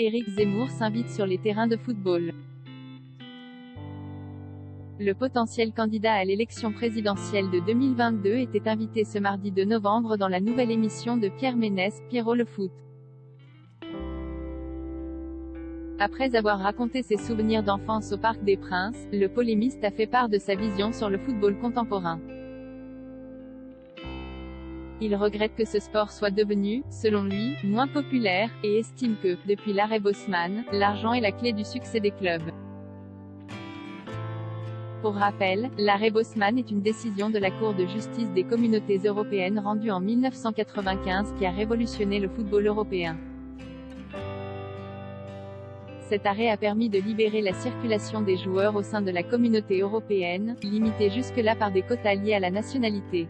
Éric Zemmour s'invite sur les terrains de football. Le potentiel candidat à l'élection présidentielle de 2022 était invité ce mardi 2 novembre dans la nouvelle émission de Pierre Ménès, Pierrot le foot. Après avoir raconté ses souvenirs d'enfance au Parc des Princes, le polémiste a fait part de sa vision sur le football contemporain. Il regrette que ce sport soit devenu, selon lui, moins populaire, et estime que, depuis l'arrêt Bosman, l'argent est la clé du succès des clubs. Pour rappel, l'arrêt Bosman est une décision de la Cour de justice des communautés européennes rendue en 1995 qui a révolutionné le football européen. Cet arrêt a permis de libérer la circulation des joueurs au sein de la communauté européenne, limitée jusque-là par des quotas liés à la nationalité.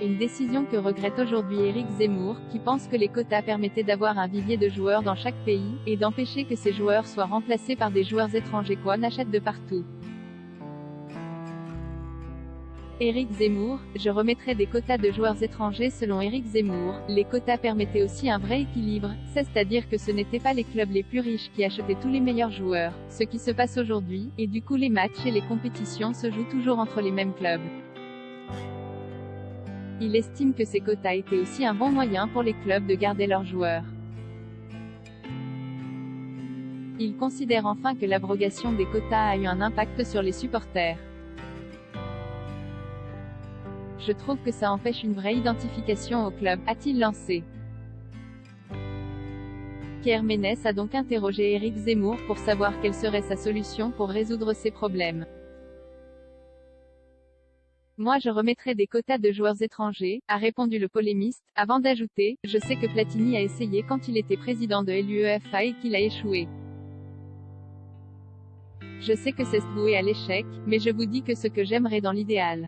Une décision que regrette aujourd'hui Éric Zemmour, qui pense que les quotas permettaient d'avoir un vivier de joueurs dans chaque pays, et d'empêcher que ces joueurs soient remplacés par des joueurs étrangers qu'on achète de partout. Éric Zemmour, je remettrai des quotas de joueurs étrangers. Selon Éric Zemmour, les quotas permettaient aussi un vrai équilibre, c'est-à-dire que ce n'étaient pas les clubs les plus riches qui achetaient tous les meilleurs joueurs, ce qui se passe aujourd'hui, et du coup les matchs et les compétitions se jouent toujours entre les mêmes clubs. Il estime que ces quotas étaient aussi un bon moyen pour les clubs de garder leurs joueurs. Il considère enfin que l'abrogation des quotas a eu un impact sur les supporters. Je trouve que ça empêche une vraie identification au club, a-t-il lancé. Pierre Ménès a donc interrogé Éric Zemmour pour savoir quelle serait sa solution pour résoudre ces problèmes. Moi je remettrai des quotas de joueurs étrangers, a répondu le polémiste, avant d'ajouter, je sais que Platini a essayé quand il était président de l'UEFA et qu'il a échoué. Je sais que c'est voué à l'échec, mais je vous dis que ce que j'aimerais dans l'idéal.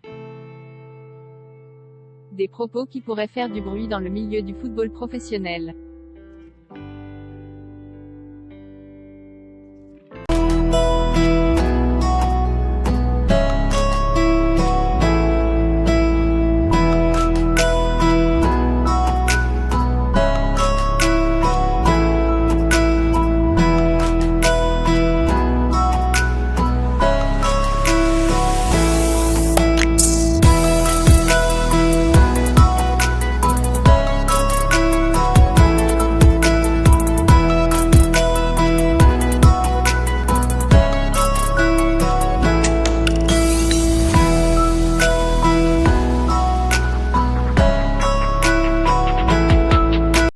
Des propos qui pourraient faire du bruit dans le milieu du football professionnel.